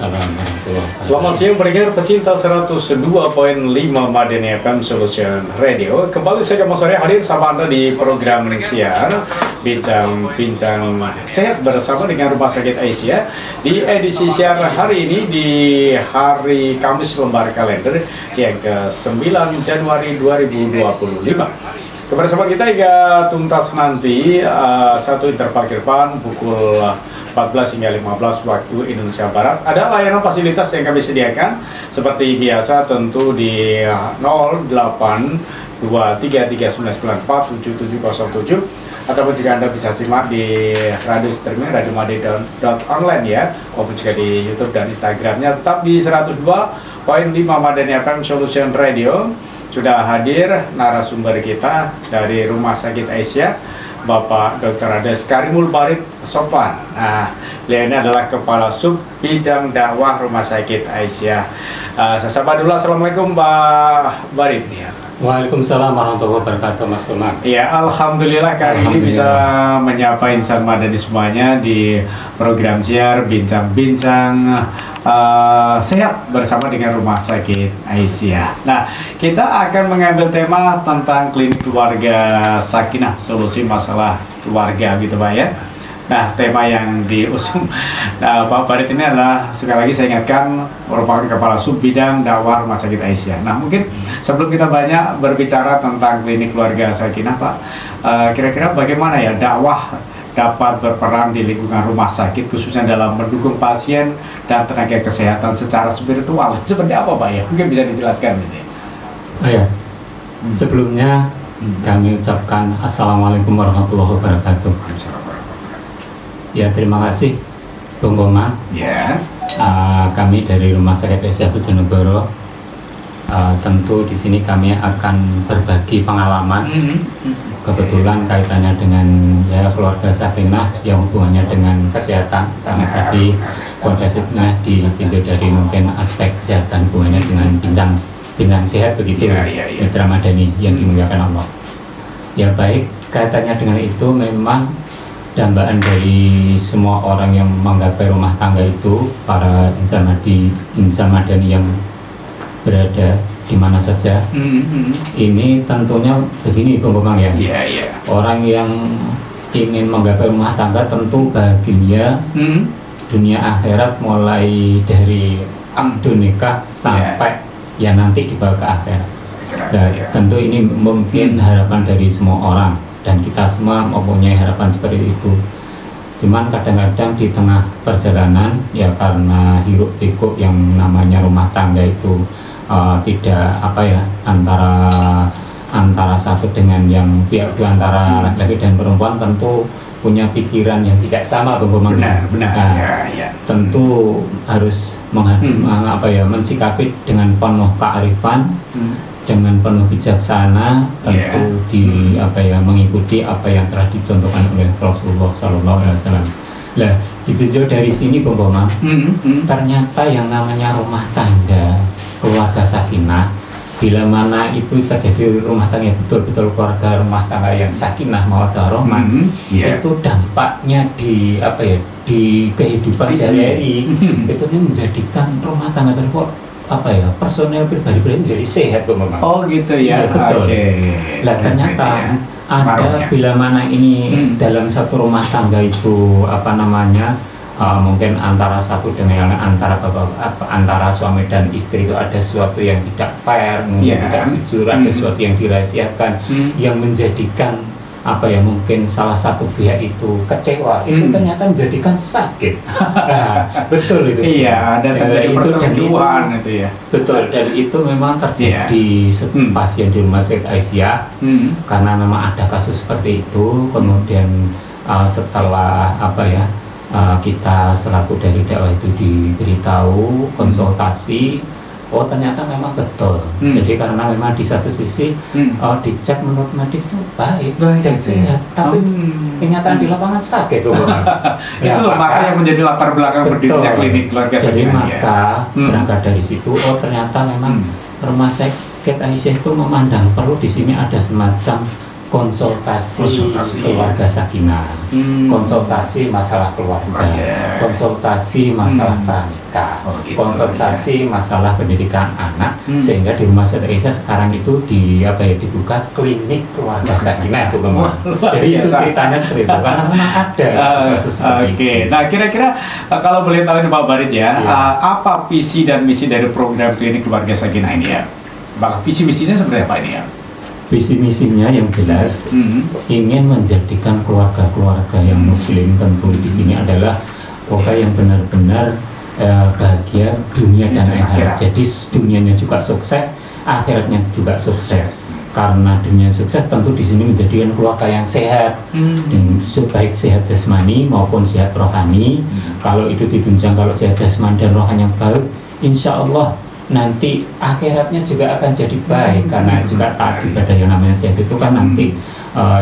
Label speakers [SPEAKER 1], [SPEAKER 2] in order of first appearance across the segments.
[SPEAKER 1] Waalaikumsalam warahmatullahi wabarakatuh.
[SPEAKER 2] Selamat siang pendengar pecinta 102.5 Madani FM Solution Radio. Kembali saya Mas Sore hadir sama Anda di program siar Bincang Sehat bersama dengan Rumah Sakit Aisyah di edisi siar hari ini di hari Kamis lembar kalender yang ke-9 Januari 2025. Kebersamaan kita hingga tuntas nanti satu interval ke depan pukul 14 hingga 15 waktu Indonesia Barat. Ada layanan fasilitas yang kami sediakan seperti biasa tentu di 082339947707 ataupun juga Anda bisa simak di radio streaming radiomade.online ya, maupun juga di YouTube dan Instagramnya. Tetap di 102.5 Madani FM Solution Radio. Sudah hadir narasumber kita dari Rumah Sakit Aisyah, Bapak Dr. Ades Karimul Barid Sofwan. Nah, beliau ini adalah Kepala Sub Bidang Dakwah Rumah Sakit Aisyah. Saya sapa dulu, Assalamualaikum Pak Barid. Ya.
[SPEAKER 1] Waalaikumsalam warahmatullahi wabarakatuh, Mas Kumar.
[SPEAKER 2] Ya, alhamdulillah kali ini bisa menyapa insan madani semuanya di program siar bincang-bincang sehat bersama dengan Rumah Sakit Aisyah. Nah, kita akan mengambil tema tentang klinik keluarga sakinah, solusi masalah keluarga gitu Pak ya. Nah, tema yang diusung Pak Barid ini adalah, sekali lagi saya ingatkan, merupakan Kepala Sub Bidang Dakwah Rumah Sakit Aisyah. Nah, mungkin sebelum kita banyak berbicara tentang klinik keluarga sakinah Pak, kira-kira bagaimana ya dakwah dapat berperan di lingkungan rumah sakit khususnya dalam mendukung pasien dan tenaga kesehatan secara spiritual, seperti apa Pak ya? Mungkin bisa dijelaskan ini.
[SPEAKER 1] Oh ya, sebelumnya kami ucapkan Assalamualaikum warahmatullahi wabarakatuh. Ya, terima kasih Bung Boma.
[SPEAKER 2] Ya.
[SPEAKER 1] Kami dari Rumah Sakit Aisyah Bojonegoro, tentu di sini kami akan berbagi pengalaman. Kebetulan kaitannya dengan ya keluarga sakinah yang hubungannya dengan kesehatan, karena tadi keluarga sakinah ditinjau dari mungkin aspek kesehatan hubungannya dengan bincang sehat begitu, Mitra Madani yang dimuliakan Allah. Ya baik, kaitannya dengan itu memang dambaan dari semua orang yang menggapai rumah tangga itu, para insan madani yang berada di mana saja. Ini tentunya begini Bung Bambang ya. Orang yang ingin menggapai rumah tangga tentu bahagia dunia akhirat, mulai dari akad nikah sampai ya nanti dibawa ke akhirat. Nah, tentu ini mungkin harapan dari semua orang dan kita semua mempunyai harapan seperti itu. Cuman kadang-kadang di tengah perjalanan ya, karena hiruk pikuk yang namanya rumah tangga itu tidak antara satu dengan yang pihak kedua, antara laki-laki dan perempuan tentu punya pikiran yang tidak sama,
[SPEAKER 2] benar.
[SPEAKER 1] Tentu harus mensikapi dengan penuh kearifan, dengan penuh bijaksana, tentu mengikuti apa yang telah dicontohkan oleh Rasulullah SAW. Nah, ditinjau dari sini Bung Boma, ternyata yang namanya rumah tangga keluarga sakinah, bila mana itu terjadi rumah tangga yang betul-betul keluarga rumah tangga yang sakinah mawaddah warahmah, itu dampaknya di kehidupan sehari-hari itu menjadikan rumah tangga tersebut personel pribadi menjadi sehat Bung Bambang.
[SPEAKER 2] Oh gitu ya.
[SPEAKER 1] Betul. Lah ternyata ada bila mana ini dalam satu rumah tangga itu mungkin antara satu dengan antara suami dan istri itu ada sesuatu yang tidak fair, mungkin tidak jujur, ada sesuatu yang dirahasiakan yang menjadikan mungkin salah satu pihak itu kecewa, itu ternyata menjadikan sakit. Nah, betul itu.
[SPEAKER 2] Iya, ada terjadi perselingkuhan itu ya. Betul,
[SPEAKER 1] dan itu memang terjadi pasien di Rumah Sakit Aisyah karena memang ada kasus seperti itu. Kemudian setelah kita selaku dari dakwah itu diberitahu, konsultasi, ternyata memang betul. Jadi karena memang di satu sisi dicek menurut medis itu baik dan sehat, tapi kenyataan di lapangan sakit tuh.
[SPEAKER 2] Itu makanya yang menjadi latar belakang berdirinya klinik keluarga sakinah.
[SPEAKER 1] Jadi maka berangkat dari situ, ternyata memang Rumah Sakit Aisyah itu memandang perlu di sini ada semacam konsultasi keluarga sakinah, konsultasi masalah keluarga, konsultasi masalah pranikah, konsultasi masalah pendidikan anak, sehingga di Rumah Sakit Aisyah sekarang itu dibuka klinik keluarga sakinah, Bu Gembong. Jadi itu ceritanya seperti itu, karena memang ada seperti itu.
[SPEAKER 2] Nah kira-kira kalau boleh tahu nih Pak Barit ya, apa visi dan misi dari program klinik keluarga sakinah ini ya? Visi misinya seperti apa ini ya?
[SPEAKER 1] Visi misinya yang jelas ingin menjadikan keluarga-keluarga yang muslim tentu di sini adalah keluarga yang benar-benar bahagia dunia dan akhirat. Jadi dunianya juga sukses, akhiratnya juga sukses. Karena dunia sukses tentu di sini menjadikan keluarga yang sehat, baik sehat jasmani maupun sehat rohani. Kalau itu ditunjang, kalau sehat jasmani dan rohani yang baik, insya Allah nanti akhiratnya juga akan jadi baik, karena juga taat ibadah yang namanya sehat itu kan nanti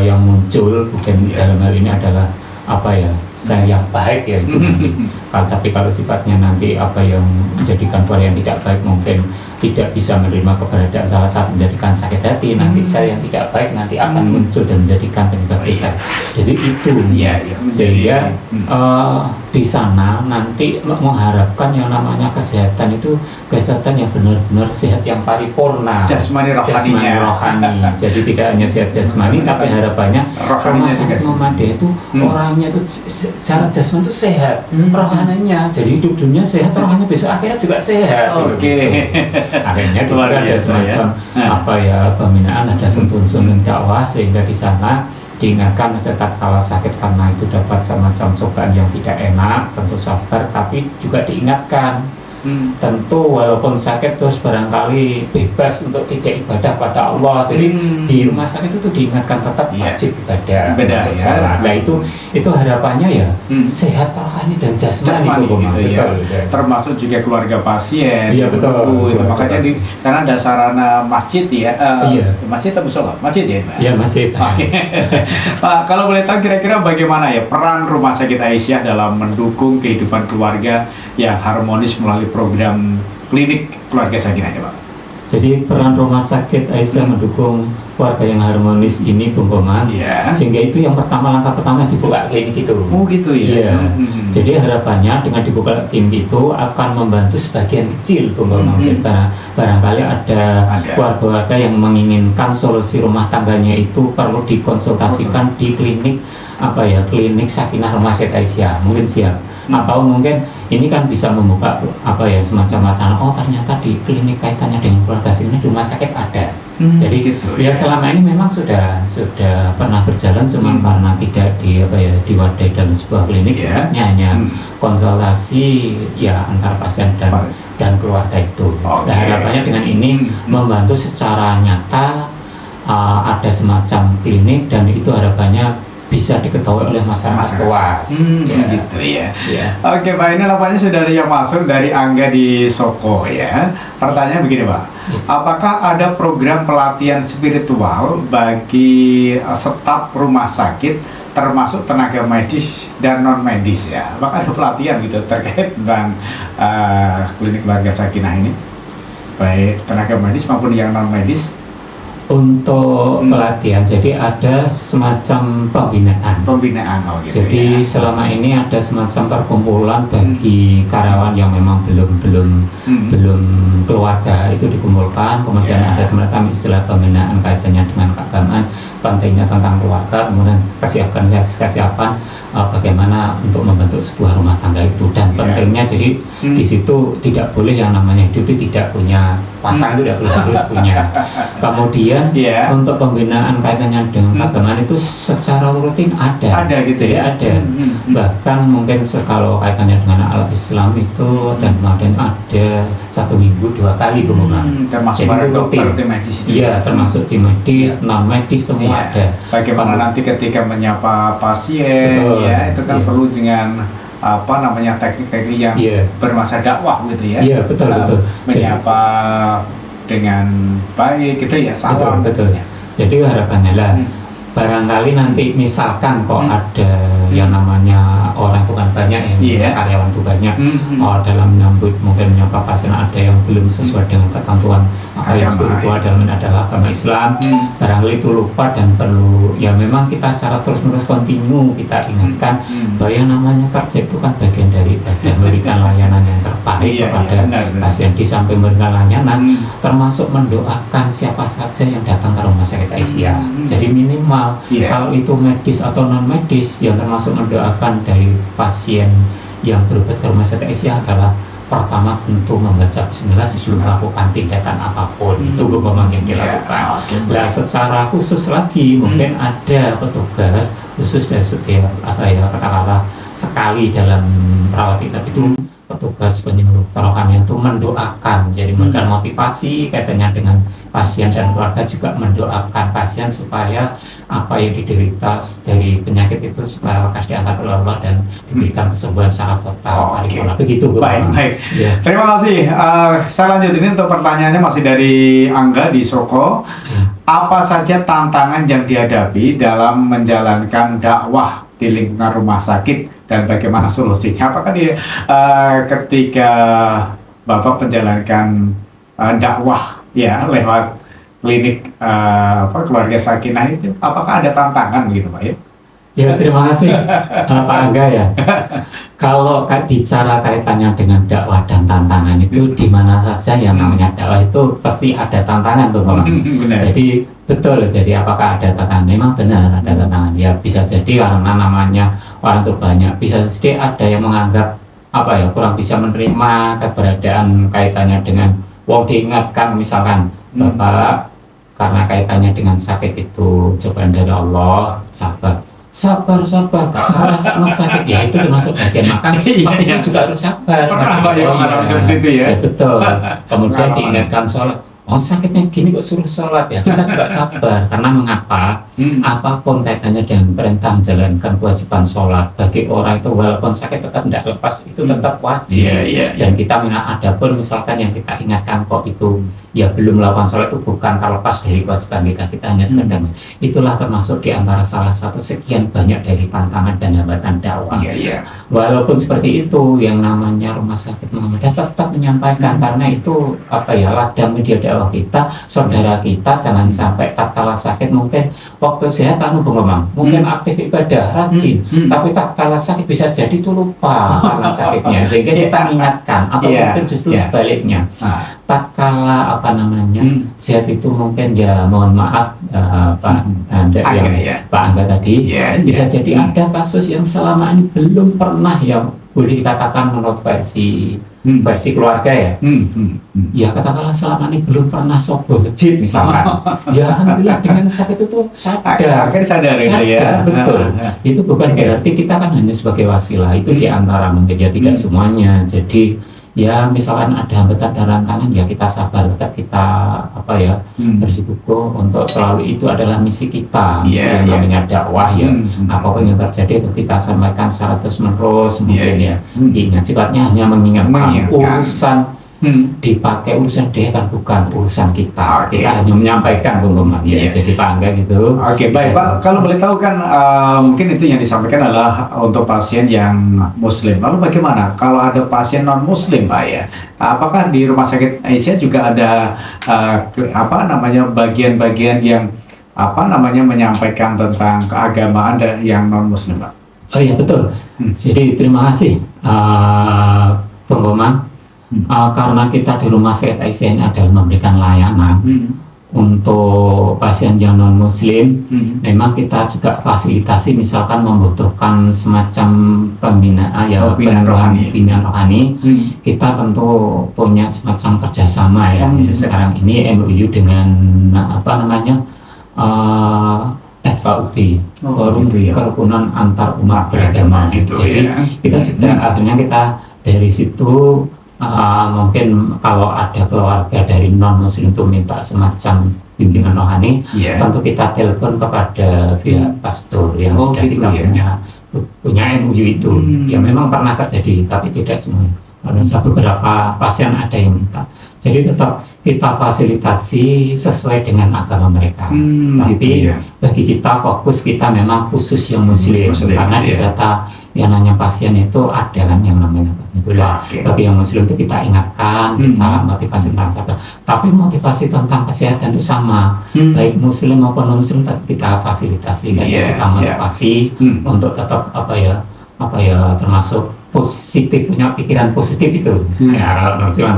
[SPEAKER 1] yang muncul bukan dalam hal ini adalah saya yang baik ya itu nanti. Tapi kalau sifatnya nanti yang menjadikan keluarga yang tidak baik, mungkin tidak bisa menerima keberadaan salah satu, menjadikan sakit hati, nanti saya yang tidak baik nanti akan muncul dan menjadikan penyebab besar. Jadi itu sehingga di sana nanti mengharapkan yang namanya kesehatan itu kesehatan yang benar-benar sehat yang paripurna,
[SPEAKER 2] jasmani rohani.
[SPEAKER 1] Jadi tidak hanya sehat jasmani, tapi harapannya Rumah Sakit Muhammadiyah itu orangnya itu secara jasmani itu sehat, rohaninya jadi hidup dunia sehat, rohaninya besok akhirnya juga sehat. Akhirnya di situ ada semacam pembinaan, ada sentuhan dakwah, sehingga di sana diingatkan masyarakat kalau sakit karena itu dapat semacam cobaan yang tidak enak, tentu sabar, tapi juga diingatkan tentu walaupun sakit terus barangkali bebas untuk tidak ibadah pada Allah. Jadi di rumah sakit itu diingatkan tetap wajib ibadah. Nah itu harapannya ya sehat rohani dan jasmani
[SPEAKER 2] gitu, termasuk juga keluarga pasien.
[SPEAKER 1] Iya betul.
[SPEAKER 2] Makanya di sana ada sarana masjid ya. Masjid atau musola? Masjid ya, Pak?
[SPEAKER 1] Iya masjid.
[SPEAKER 2] Pak, kalau boleh tahu kira-kira bagaimana ya peran Rumah Sakit Aisyah dalam mendukung kehidupan keluarga yang harmonis melalui program klinik keluarga sakinah ya Pak?
[SPEAKER 1] Jadi peran Rumah Sakit Aisyah mendukung keluarga yang harmonis ini, Bung Komang, sehingga itu yang langkah pertama dibuka klinik itu.
[SPEAKER 2] Oh gitu ya?
[SPEAKER 1] Jadi harapannya dengan dibuka klinik itu akan membantu sebagian kecil, Bung Komang. Barangkali ada keluarga-keluarga yang menginginkan solusi rumah tangganya itu perlu dikonsultasikan di klinik klinik Sakinah Rumah Sakit Aisyah, mungkin siap. Atau mungkin ini kan bisa membuka semacam wacana, ternyata di klinik kaitannya dengan keluarga sini di rumah sakit ada. Jadi gitu, selama ini memang sudah pernah berjalan, cuma karena tidak diwadai dalam sebuah klinik, sifatnya hanya konsultasi antar pasien dan keluarga itu. Nah, harapannya dengan ini membantu secara nyata, ada semacam klinik, dan itu harapannya bisa diketahui oleh masyarakat luas.
[SPEAKER 2] Gitu ya. Oke Pak, ini laporannya sudah ada yang masuk dari Angga di Soko ya. Pertanyaan begini Pak, apakah ada program pelatihan spiritual bagi staf rumah sakit termasuk tenaga medis dan non medis ya? Apakah ada pelatihan gitu terkait tentang klinik keluarga sakinah ini, baik tenaga medis maupun yang non medis?
[SPEAKER 1] Untuk pelatihan, jadi ada semacam pembinaan. Jadi selama ini ada semacam perkumpulan bagi karyawan yang memang belum keluarga, itu dikumpulkan, kemudian ada semacam istilah pembinaan kaitannya dengan keagamaan, pentingnya tentang keluarga, kemudian kesiapan bagaimana untuk membentuk sebuah rumah tangga itu, dan pentingnya jadi di situ tidak boleh yang namanya hidup itu tidak punya pasangan, itu tidak boleh, harus punya. Kemudian untuk pembinaan kaitannya dengan keagamaan itu secara rutin ada gitu. Jadi ada bahkan mungkin kalau kaitannya dengan alat Islam itu, dan kemudian ada 1 minggu 2 kali
[SPEAKER 2] termasuk para dokter tim medis.
[SPEAKER 1] Termasuk tim medis, non medis, semua ada.
[SPEAKER 2] Bagaimana nanti ketika menyapa pasien itu kan perlu dengan teknik-teknik yang bermasa dakwah gitu ya.
[SPEAKER 1] Betul.
[SPEAKER 2] Menyapa dengan baik gitu ya, salam.
[SPEAKER 1] Betul. Jadi harapannya lah barangkali nanti misalkan kok ada yang namanya orang itu kan banyak yang karyawan itu banyak, dalam menyambut mungkin menyapa pasien ada yang belum sesuai dengan ketentuan apa yang spiritual dalam adalah agama Islam. Barangkali itu lupa dan perlu ya memang kita secara terus-menerus kontinu kita ingatkan bahwa yang namanya kerja itu kan bagian dari memberikan layanan yang terbaik kepada pasien. Di samping memberikan layanan termasuk mendoakan siapa saja yang datang ke rumah sakit Aisyah. Jadi minimal kalau itu medis atau non medis yang termasuk mendoakan dari pasien yang berobat ke rumah sakit Aisyah adalah pertama tentu membaca bismillah sebelum melakukan tindakan apapun. Itu memang yang dilakukan. Nah, secara khusus lagi mungkin ada petugas khusus dari setiap katakanlah sekali dalam perawat inap itu petugas penyuluh kerohanian itu mendoakan, jadi memberikan motivasi kaitannya dengan pasien dan keluarga, juga mendoakan pasien supaya apa yang diderita dari penyakit itu supaya lekas diangkat oleh Allah dan diberikan kesembuhan secara total. Begitu.
[SPEAKER 2] Baik. Ya. Terima kasih. Saya lanjut ini untuk pertanyaannya masih dari Angga di Soko. Apa saja tantangan yang dihadapi dalam menjalankan dakwah di lingkungan rumah sakit dan bagaimana solusinya? Apakah ketika Bapak menjalankan dakwah ya lewat klinik keluarga Sakinah itu, apakah ada tantangan begitu Pak ya?
[SPEAKER 1] Ya, terima kasih Pak Angga ya. Kalau bicara kaitannya dengan dakwah dan tantangan itu di mana saja yang namanya dakwah itu pasti ada tantangan Bapak. Jadi betul, jadi apakah ada tantangan? Memang benar ada tantangan. Ya bisa jadi karena namanya orang itu banyak, bisa jadi ada yang menganggap kurang bisa menerima keberadaan kaitannya dengan diingatkan misalkan Bapak karena kaitannya dengan sakit itu cobaan dari Allah, sabar keras sakit ya itu termasuk bagian makan tapi juga harus sabar.
[SPEAKER 2] Seperti itu ya.
[SPEAKER 1] Betul. Kemudian diingatkan sholat, sakitnya gini kok suruh sholat ya, kita juga sabar karena mengapa apapun kaitannya dengan perintah menjalankan kewajiban sholat bagi orang itu walaupun sakit tetap tidak lepas, itu tetap wajib. Dan kita ada pun misalkan yang kita ingatkan kok itu ya belum melakukan sholat itu bukan terlepas dari kewajiban kita hanya sekedar itulah termasuk diantara salah satu sekian banyak dari tantangan dan hambatan dakwah. Walaupun seperti itu yang namanya rumah sakit Muhammadiyah tetap menyampaikan karena itu ladang media dakwah kita, saudara kita. Jangan sampai tatkala sakit mungkin waktu sehat mungkin aktif ibadah rajin, tapi tatkala sakit bisa jadi itu lupa karena sakitnya, sehingga kita ingatkan atau mungkin justru sebaliknya. Tatkala sehat itu mungkin ya mohon maaf Pak Angga tadi bisa jadi ada kasus yang selama ini belum pernah yang boleh dikatakan menurut versi keluarga ya. Ya katakanlah selama ini belum pernah sobo masjid misalkan. Ya alhamdulillah dengan sakit itu sadar ya. Betul. Itu bukan berarti kita kan hanya sebagai wasilah, itu diantara mungkin ya tidak semuanya. Jadi ya misalkan ada hambatan dan rantangan ya kita sabar, tetap kita bersikukuh untuk selalu itu adalah misi kita, namanya dakwah ya. Apapun yang terjadi itu kita sampaikan secara terus menerus mungkin ya. Ingat sifatnya hanya mengingatkan urusan dipakai urusan dia kan bukan urusan kita. Kita hanya menyampaikan jadi Pak Angga gitu.
[SPEAKER 2] Baik Pak, kalau boleh tahu kan mungkin itu yang disampaikan adalah untuk pasien yang muslim. Lalu bagaimana kalau ada pasien non muslim Pak ya? Apakah di rumah sakit Aisyah juga ada bagian-bagian yang menyampaikan tentang keagamaan yang non muslim Pak?
[SPEAKER 1] Oh iya betul. Jadi terima kasih Bung Komang. Karena kita di rumah sakit Aisyah ini adalah memberikan layanan untuk pasien yang non muslim, memang kita juga fasilitasi misalkan membutuhkan semacam pembinaan rohani, kita tentu punya semacam kerjasama ya. Sekarang ini MOU dengan FKUB, Forum Kerukunan Antar Umat Beragama. Jadi kita juga akhirnya kita dari situ mungkin kalau ada keluarga dari non muslim itu minta semacam bimbingan rohani, tentu kita telepon kepada pihak pastor yang sudah kita punya MOU itu. Ya memang pernah terjadi tapi tidak semuanya, karena beberapa pasien ada yang minta. Jadi tetap kita fasilitasi sesuai dengan agama mereka. Tapi bagi kita fokus kita memang khusus yang muslim, karena di data yang namanya pasien itu ada kan yang namanya Alhamdulillah. Bagi yang muslim itu kita ingatkan, kita motivasi tentang sabar. Tapi motivasi tentang kesehatan itu sama, baik muslim maupun non muslim kita fasilitasi, kita motivasi untuk tetap apa ya termasuk positif, punya pikiran positif itu. Ya kalau muslim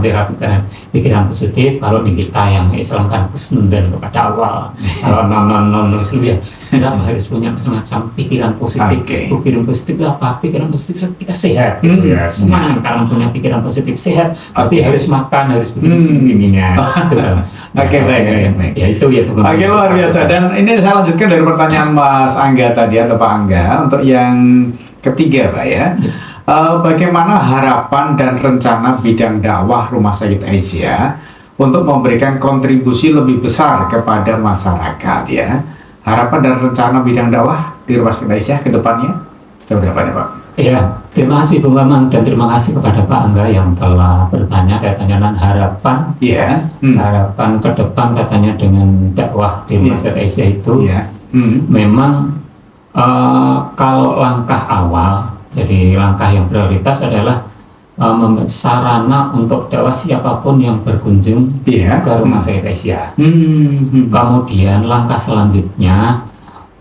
[SPEAKER 1] pikiran positif, kalau di kita yang Islam kan husnudzon kepada Allah. Kalau non muslim ya kita harus punya semacam pikiran positif. Pikiran positif itu apa? Pikiran positif kita sehat. Semangat karena punya pikiran positif sehat. Tapi harus makan, harus begini-begininya.
[SPEAKER 2] Baik.
[SPEAKER 1] Ya itu ya.
[SPEAKER 2] Oke, luar biasa. Dan ini saya lanjutkan dari pertanyaan Mas Angga tadi atau Pak Angga untuk yang ketiga, Pak ya. Bagaimana harapan dan rencana bidang dakwah Rumah Sakit Aisyah untuk memberikan kontribusi lebih besar kepada masyarakat ya? Harapan dan rencana bidang dakwah di Rumah Sakit Aisyah ke depannya seperti apa ya, Pak?
[SPEAKER 1] Ya, terima kasih Bung Mamang dan terima kasih kepada Pak Angga yang telah bertanya kaitannya dengan harapan. Harapan ke depan katanya dengan dakwah di Rumah Sakit Aisyah itu memang kalau langkah awal, jadi langkah yang prioritas adalah sarana untuk dakwah siapapun yang berkunjung ke Rumah Sakit Aisyah. Kemudian langkah selanjutnya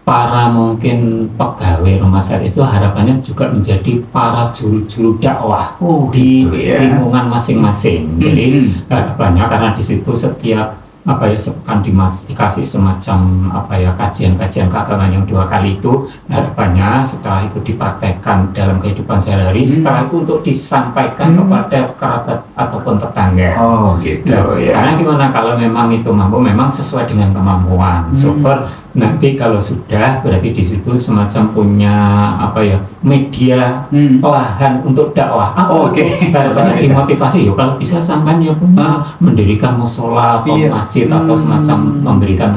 [SPEAKER 1] para mungkin pegawai Rumah Sakit itu harapannya juga menjadi para juru-juru dakwah di lingkungan masing-masing. Jadi harapannya karena di situ setiap sepekan dikasih semacam kajian-kajian keagamaan yang 2 kali itu, harapannya setelah itu dipraktekkan dalam kehidupan sehari-hari, setelah itu untuk disampaikan kepada kerabat ataupun tetangga. Karena gimana kalau memang itu mampu, memang sesuai dengan kemampuan. Syukur nanti kalau sudah berarti di situ semacam punya media lahan untuk dakwah. Harapannya dimotivasi kalau bisa sampai punya mendirikan musola atau masjid atau semacam memberikan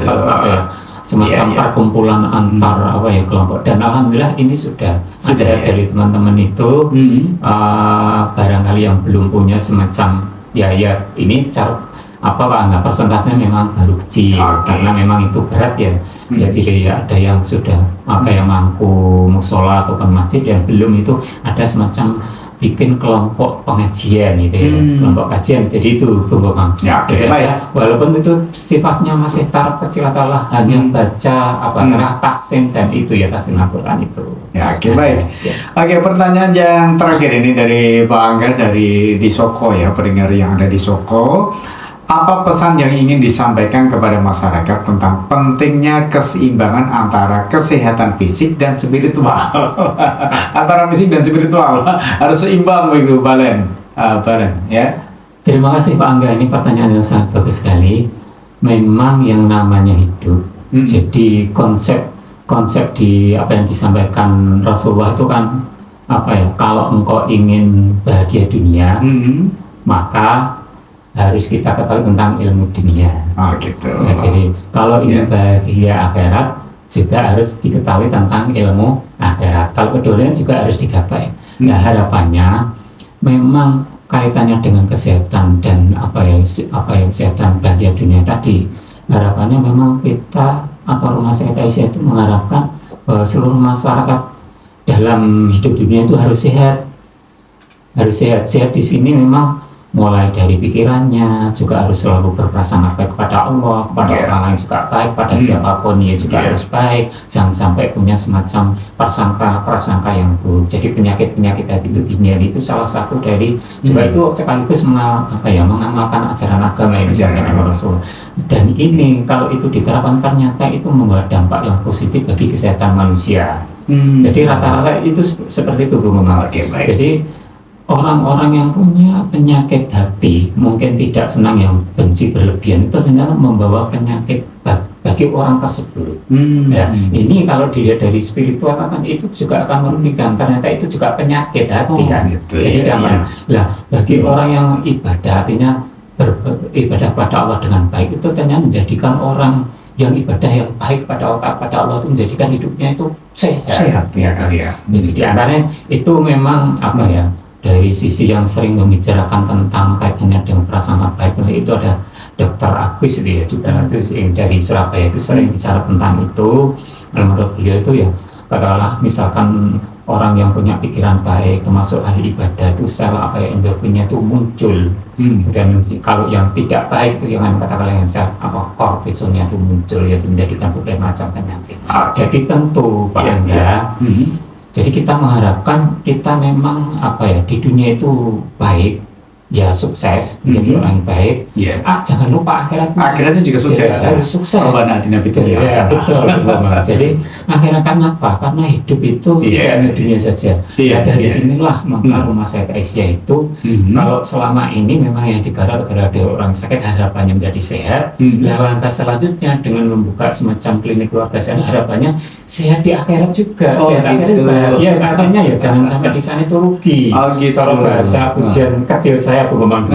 [SPEAKER 1] semacam perkumpulan antar kelompok. Dan alhamdulillah ini sudah ada dari teman-teman itu. Barangkali yang belum punya semacam ini Pak, persentasenya memang baru kecil karena memang itu berat ya. Jadi ada yang sudah mampu musola ataupun masjid, yang belum itu ada semacam bikin kelompok pengajian gitu ya, kelompok kajian. Jadi itu Bang. Walaupun itu sifatnya masih taraf kecil atau hanya baca tahsin dan itu tahsin Al-Quran itu.
[SPEAKER 2] Oke, pertanyaan yang terakhir ini dari Pak Angga dari di Soko ya, pendengar yang ada di Soko. Apa pesan yang ingin disampaikan kepada masyarakat tentang pentingnya keseimbangan antara kesehatan fisik dan spiritual? Antara fisik dan spiritual harus seimbang begitu, Balen ya.
[SPEAKER 1] Terima kasih Pak Angga, ini pertanyaan yang sangat bagus sekali. Memang yang namanya hidup. Jadi konsep di apa yang disampaikan Rasulullah itu kan kalau engkau ingin bahagia dunia, maka harus kita ketahui tentang ilmu dunia. Jadi kalau ingin bahagia akhirat juga harus diketahui tentang ilmu akhirat. Kalau keduanya juga harus digapai. Harapannya memang kaitannya dengan kesehatan dan kesehatan bahagia dunia tadi. Harapannya memang kita atau Rumah Sakit Aisyah itu mengharapkan bahwa seluruh masyarakat dalam hidup dunia itu harus sehat. Sehat di sini memang mulai dari pikirannya juga harus selalu berprasangka baik kepada Allah, kepada orang lain juga baik, pada siapapun juga harus baik. Jangan sampai punya semacam prasangka yang buruk. Jadi penyakit hati itu dihindari, itu salah satu dari juga itu sekaligus mengamalkan ajaran agama yang disampaikan oleh Rasul. Dan ini kalau itu diterapkan ternyata itu membawa dampak yang positif bagi kesehatan manusia. Jadi rata-rata itu seperti itu Bung Muhammad. Jadi orang-orang yang punya penyakit hati mungkin tidak senang, yang benci berlebihan, itu ternyata membawa penyakit bagi orang tersebut. Ini kalau dilihat dari spiritual kan itu juga akan merugikan, ternyata itu juga penyakit hati Jadi bagi orang yang ibadah, artinya beribadah pada Allah dengan baik, itu ternyata menjadikan orang yang ibadah yang baik pada Allah itu menjadikan hidupnya itu sehat. Jadi di antaranya itu memang dari sisi yang sering membicarakan tentang kaitannya dengan prasangka baik, itu ada Dr. Agus juga itu dari Surabaya itu sering bicara tentang itu. Menurut beliau itu katakanlah misalkan orang yang punya pikiran baik, termasuk ahli ibadah itu sel apa ya endorfinnya itu muncul. Dan kalau yang tidak baik itu yang katakan yang sel apa kortisolnya itu muncul, yaitu menjadikan berbagai macam penyakit. Jadi tentu Pak Angga, jadi kita mengharapkan kita memang apa ya di dunia itu baik. Ya sukses menjadi orang yang baik. Jangan lupa akhiratnya juga sukses. Harus sukses. Betul. Jadi akhirat kan apa? Karena hidup itu tidak hanya dunia saja. Dari sinilah maka rumah sakit Aisyah itu kalau selama ini memang yang digarap adalah orang sakit harapannya menjadi sehat. Langkah selanjutnya dengan membuka semacam klinik keluarga sehat harapannya sehat di akhirat juga. Sehat akhirat bahagia. Artinya ya jangan sampai di sana itu rugi. Kalau bahasa pujian kecil saya pengembang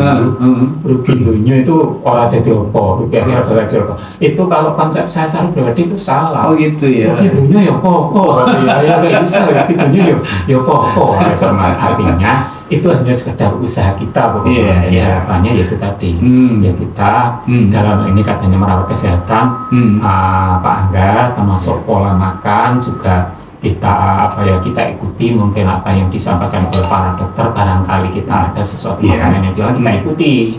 [SPEAKER 1] rugi dunia itu orang jadi opo, rugi akhirat belajar opo. Itu kalau konsep saya pribadi itu salah.
[SPEAKER 2] Rugi
[SPEAKER 1] dunia ya opo, ya kayak bisa rugi dunia ya opo. Artinya itu hanya sekedar usaha kita pokoknya. Harapannya yaitu tadi ya kita dalam ini katanya merawat kesehatan Pak Angga, termasuk pola makan juga kita kita ikuti mungkin apa yang disampaikan oleh para dokter, barangkali kita ada sesuatu makanan yang kita ikuti.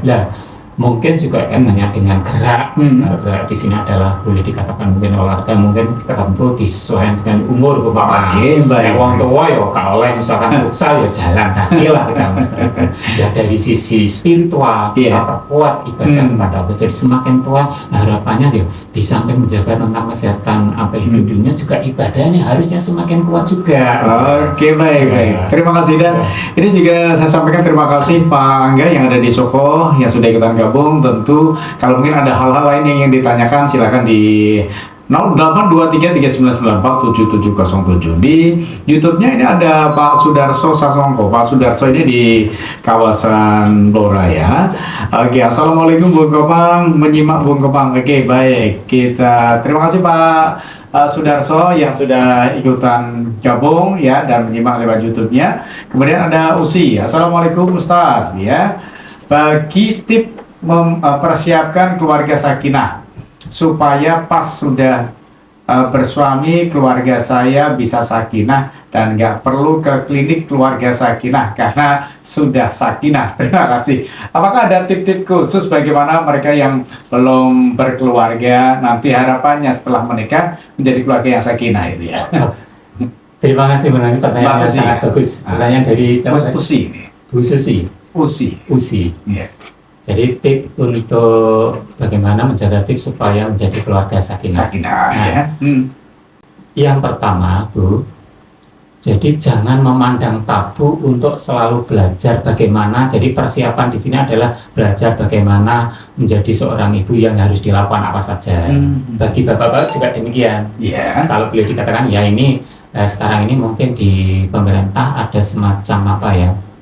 [SPEAKER 1] Nah, mungkin juga kaitannya dengan gerak. Gerak di sini adalah boleh dikatakan mungkin olahraga mungkin tertentu disesuaikan dengan umur wong tua ya kalau misalkan futsal ya jalan kaki lah kita ya dari sisi spiritual kita perkuat ibadah kepada Allah. Jadi semakin tua harapannya ya di samping menjaga tentang kesehatan hidupnya juga ibadahnya harusnya semakin kuat juga.
[SPEAKER 2] Baik. Terima kasih dan ini juga saya sampaikan terima kasih Pak Angga yang ada di Soko yang sudah ikutan gabung. Tentu kalau mungkin ada hal-hal lain yang ditanyakan silakan di 082339947707 di YouTube-nya ini ada Pak Sudarso Sasongko. Pak Sudarso ini di kawasan Loraya. Assalamualaikum Bung Kopang, menyimak Bung Kopang. Baik, kita terima kasih Pak Sudarso yang sudah ikutan gabung ya dan menyimak lewat YouTube-nya. Kemudian ada Usi. Assalamualaikum Ustaz ya. Bagi tip mempersiapkan keluarga sakinah supaya pas sudah bersuami keluarga saya bisa sakinah dan nggak perlu ke klinik keluarga sakinah karena sudah sakinah. Terima kasih. Apakah ada tip-tip khusus bagaimana mereka yang belum berkeluarga nanti harapannya setelah menikah menjadi keluarga yang sakinah itu ya?
[SPEAKER 1] Terima kasih mengenai pertanyaan yang sangat bagus. Pertanyaan dari
[SPEAKER 2] Usi.
[SPEAKER 1] Bu Susi. Jadi tip untuk bagaimana menjaga tips supaya menjadi keluarga sakinah. Yang pertama, Bu, jadi jangan memandang tabu untuk selalu belajar bagaimana. Jadi persiapan di sini adalah belajar bagaimana menjadi seorang ibu yang harus dilakukan apa saja. Bagi bapak-bapak juga demikian. Kalau boleh dikatakan ya ini sekarang ini mungkin di pemerintah ada semacam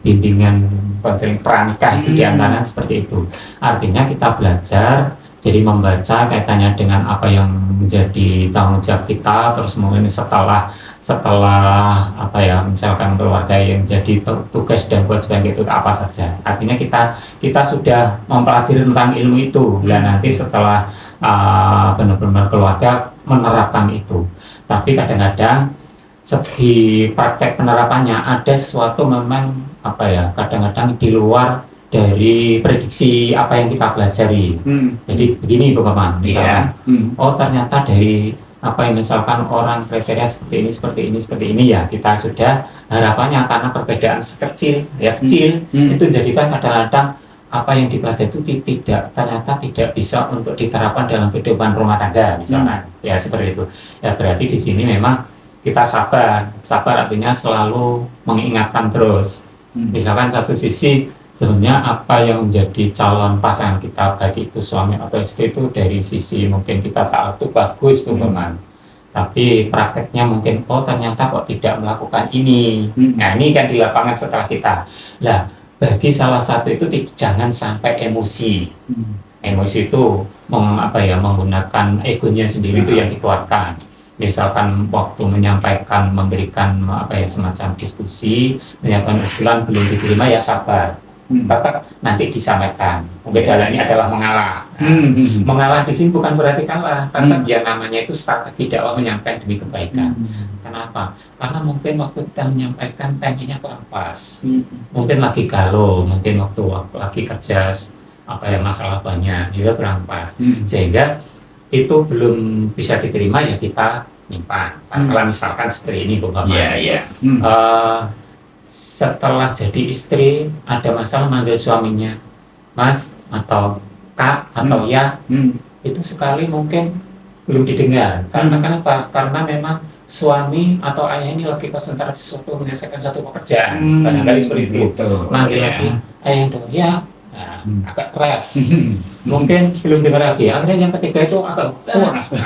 [SPEAKER 1] bimbingan konseling pranikah itu diantaranya seperti itu. Artinya kita belajar, jadi membaca kaitannya dengan apa yang menjadi tanggung jawab kita, terus mungkin setelah misalkan keluarga yang menjadi tugas dan kewajiban itu apa saja. Artinya kita sudah mempelajari tentang ilmu itu, dan nanti setelah benar-benar keluarga menerapkan itu. Tapi kadang-kadang di praktek penerapannya ada sesuatu memang kadang-kadang di luar dari prediksi apa yang kita pelajari. Jadi begini Bu Kaman, misalkan ternyata dari misalkan orang kriteria seperti ini ya kita sudah harapannya karena perbedaan kecil itu jadikan kadang-kadang apa yang dipelajari itu ternyata tidak bisa untuk diterapkan dalam kehidupan rumah tangga misalkan ya seperti itu ya. Berarti di sini memang kita sabar artinya selalu mengingatkan terus. Misalkan satu sisi sebenarnya apa yang menjadi calon pasangan kita baik itu suami atau istri itu dari sisi mungkin kita tahu itu bagus teman, tapi prakteknya mungkin ternyata kok tidak melakukan ini. Nah ini kan di lapangan setelah kita. Nah bagi salah satu itu jangan sampai emosi. Emosi itu menggunakan egonya sendiri itu yang dikuatkan. Misalkan waktu memberikan semacam diskusi, menyampaikan usulan belum diterima ya sabar.
[SPEAKER 3] tetap nanti disampaikan. Mungkin ini adalah mengalah. Mengalah di sini bukan berarti kalah, tetap yang namanya itu strategi dakwah menyampaikan demi kebaikan. Kenapa? Karena mungkin waktu kita menyampaikan timingnya kurang pas. Mungkin lagi galau, mungkin waktu lagi kerja masalah banyak juga kurang pas. Sehingga itu belum bisa diterima, ya kita nyimpan. Kalau misalkan seperti ini setelah jadi istri ada masalah manggil suaminya Mas atau Kak atau ya, itu sekali mungkin belum didengar. Karena kenapa? Karena memang suami atau ayah ini lagi konsentrasi sesuatu, menyelesaikan satu pekerjaan. Kadang-kadang seperti itu. Manggil lagi ayah dong ya, agak keras. Mungkin belum dengar lagi. Akhirnya yang ketiga itu agak keras.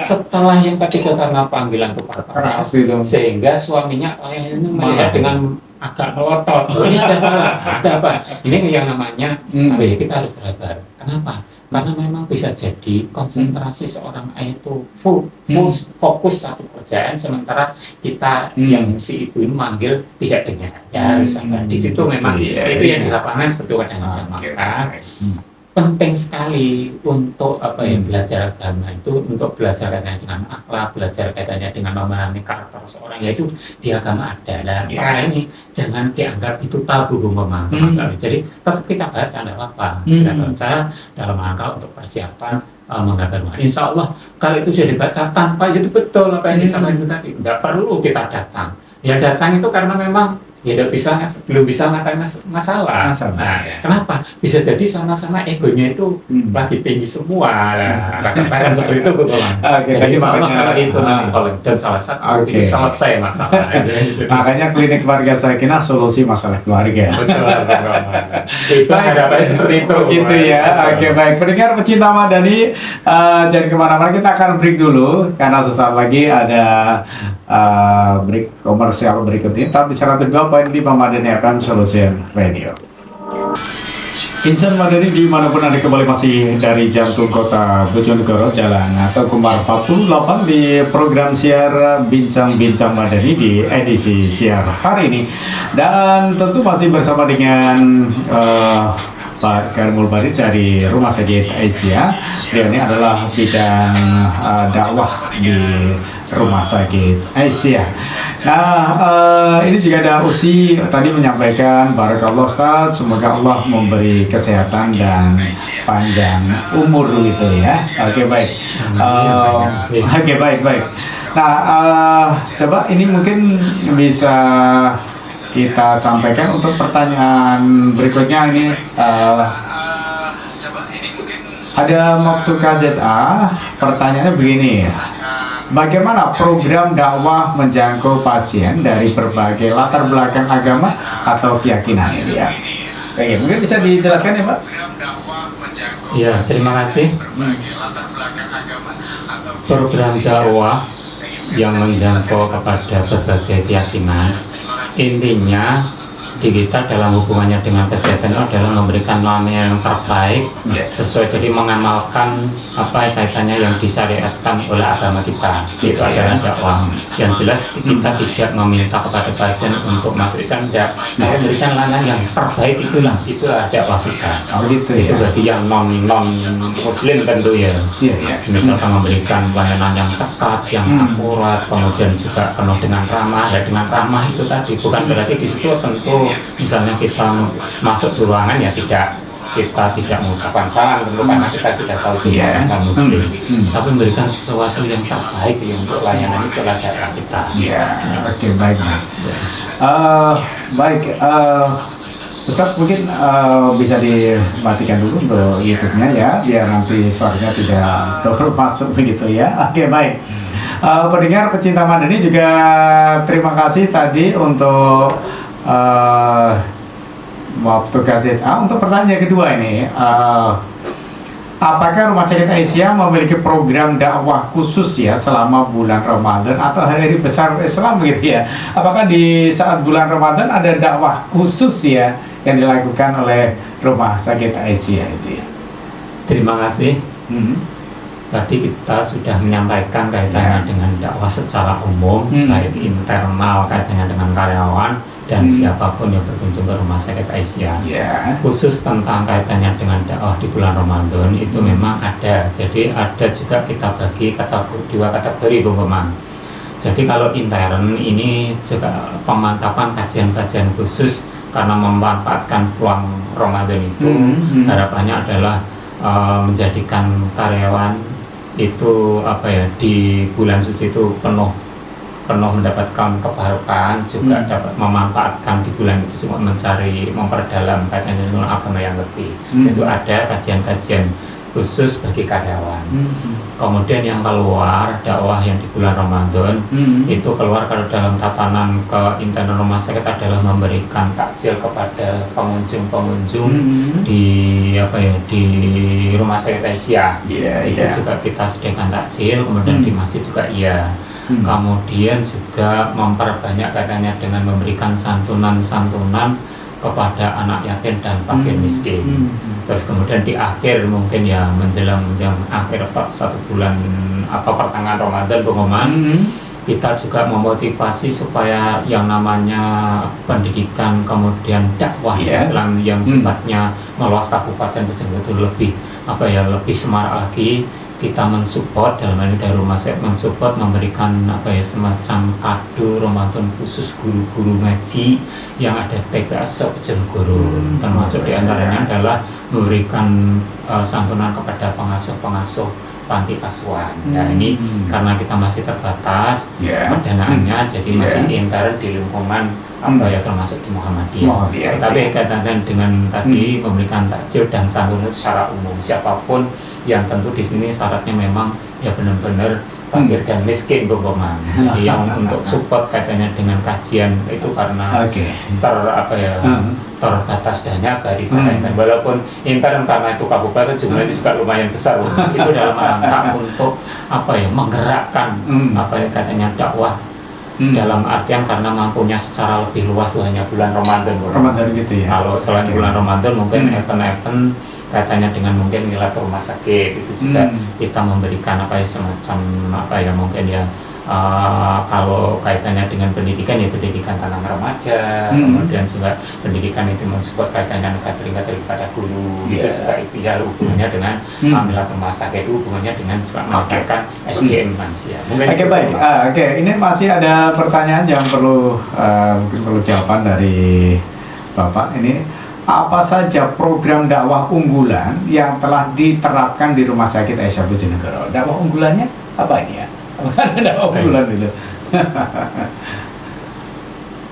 [SPEAKER 3] Setelah yang ketiga karena panggilan tukar keras, sehingga suaminya ayah ini melihat dengan agak melotot. Ini ada apa? Ini yang namanya kita harus belajar. Kenapa? Karena memang bisa jadi konsentrasi seorang ayah itu full fokus satu kerjaan, sementara kita yang si ibu ini manggil tidak dengar. Ya harus sabar. Di situ memang itu yang di lapangan seperti kadang-kadang. Maka penting sekali untuk belajar agama itu, untuk belajar kaitannya dengan akhlak, belajar kaitannya dengan memahami karakter seorang, yaitu di agama ada. Nah, ini jangan dianggap itu tabu memang masalah. Jadi tetap kita baca, tidak apa-apa. Kita baca dalam rangka untuk persiapan menggambar. Insya Allah kalau itu sudah dibaca tanpa itu betul apa yang disampaikan tadi, tidak perlu kita datang. Ya datang itu karena memang ya belum bisa mengatasi masalah. Nah, kenapa? Bisa jadi sama-sama egonya itu lagi tinggi semua. Kadang-kadang seperti itu jadi makanya itu dan salah satu itu selesai masalah.
[SPEAKER 2] Makanya klinik keluarga sakinah solusi masalah keluarga.
[SPEAKER 3] Betul. Itu harapannya seperti itu.
[SPEAKER 2] Gitu ya. Oke, baik. Pendengar pecinta Madani, jangan kemana-mana, kita akan break dulu karena sesaat lagi ada break komersial berikut ini. Tapi 102.5 Madani FM Solution Radio. Insan Madani dimanapun Anda, kembali masih dari jantung kota Bojonegoro, Jalan atau Kumar 48 di program siar Bincang-Bincang Madani di edisi siar hari ini. Dan tentu masih bersama dengan Pak Karimul Barid dari Rumah Sakit Aisyah. Dia ini adalah bidang dakwah di Rumah Sakit Aisyah. Nah, ini juga ada Usi tadi menyampaikan barakallah Ustaz, semoga Allah memberi kesehatan dan panjang umur gitu ya. Oke, baik. Oke, baik. Nah, coba ini mungkin bisa kita sampaikan untuk pertanyaan berikutnya ini. Ada waktu KZA, pertanyaannya begini. Bagaimana program dakwah menjangkau pasien dari berbagai latar belakang agama atau keyakinan ini ya? Oke, mungkin bisa dijelaskan ya Pak?
[SPEAKER 1] Ya, terima kasih. Program dakwah yang menjangkau kepada berbagai keyakinan, intinya di kita dalam hubungannya dengan kesehatan itu adalah memberikan layanan yang terbaik sesuai, jadi mengamalkan apa kaitannya yang disyariatkan oleh agama kita. Itu adalah dakwah. Yang jelas kita tidak meminta kepada pasien untuk masuk Islam, tidak. Kita memberikan layanan yang terbaik, itulah dakwah kita. Itu berarti yang non muslim tentu ya. Misalkan memberikan pelayanan yang tepat, yang akurat, kemudian juga penuh dengan ramah. Ya dengan ramah itu tadi bukan berarti di situ tentu misalnya kita masuk di ruangan ya kita tidak mengucapkan salam tentu karena kita sudah tahu kita bukan muslim, tapi memberikan sesuatu yang terbaik untuk layanan itu adalah dakwah kita.
[SPEAKER 2] Oke, baik. Baik, Ustaz mungkin bisa dimatikan dulu untuk YouTube-nya ya, biar nanti suaranya tidak double masuk begitu ya. Oke, baik. Pendengar pecinta Madani juga terima kasih tadi untuk waktu KZA. Untuk pertanyaan kedua ini, apakah Rumah Sakit Aisyah memiliki program dakwah khusus ya selama bulan Ramadan atau hari besar Islam gitu ya? Apakah di saat bulan Ramadan ada dakwah khusus ya yang dilakukan oleh Rumah Sakit Aisyah itu ya?
[SPEAKER 1] Terima kasih. Tadi kita sudah menyampaikan kaitannya dengan dakwah secara umum, baik internal kaitannya dengan karyawan dan siapapun yang berkunjung ke Rumah Sakit Aisyah. Khusus tentang kaitannya dengan dakwah di bulan Ramadan itu memang ada. Jadi ada juga kita bagi dua kategori Bung Komang. Jadi kalau intern ini juga pemantapan kajian-kajian khusus karena memanfaatkan peluang Ramadan itu harapannya adalah menjadikan karyawan itu di bulan suci itu penuh mendapatkan kebarukan, juga dapat memanfaatkan di bulan itu juga memperdalam kaitannya dengan agama yang lebih. Itu ada kajian-kajian khusus bagi karyawan. Kemudian yang keluar dakwah yang di bulan Ramadan itu keluar kalau dalam tatanan ke internal rumah sakit adalah memberikan takjil kepada pengunjung di Rumah Sakit Aisyah. Itu juga kita sediakan takjil, kemudian di masjid juga kemudian juga memperbanyak katanya dengan memberikan santunan kepada anak yatim dan fakir miskin. Terus kemudian di akhir mungkin ya menjelang yang akhir satu bulan pertengahan Ramadan pengumuman, kita juga memotivasi supaya yang namanya pendidikan kemudian dakwah Islam yang sifatnya meluas kabupaten betul-betul lebih semarak lagi. Kita mensupport dalam hal ini dari rumah sakit mensupport memberikan semacam kado Ramadan khusus guru-guru ngaji yang ada TPS Bojonegoro, termasuk diantaranya adalah memberikan santunan kepada pengasuh-pengasuh panti asuhan. Nah ini karena kita masih terbatas pendanaannya, jadi masih intern di lingkungan termasuk di Muhammadiyah. Tapi kaitan dengan tadi memberikan takjil dan santunan secara umum siapapun yang tentu di sini syaratnya memang ya benar-benar fakir dan miskin Bung Komang. Jadi yang untuk support kaitannya dengan kajian itu karena terbatas dana barisan. Walaupun intern karena itu kabupaten jumlahnya juga lumayan besar. Itu dalam rangka untuk menggerakkan katanya dakwah dalam artian karena mampunya secara lebih luas hanya bulan Ramadan gitu ya. Kalau selain bulan Ramadan mungkin event-event kaitannya dengan mungkin milad rumah sakit itu juga kita memberikan semacam mungkin ya kalau kaitannya dengan pendidikan ya pendidikan tentang remaja, kemudian juga pendidikan itu mensupport kaitannya catering pada guru, itu juga bisa hubungannya dengan milad rumah sakit, itu hubungannya dengan meningkatkan SDM manusia.
[SPEAKER 2] Ini masih ada pertanyaan yang mungkin perlu jawaban dari Bapak ini. Apa saja program dakwah unggulan yang telah diterapkan di Rumah Sakit Aisyah Bojonegoro? Dakwah unggulannya apa ini ya? Ada dakwah unggulan itu.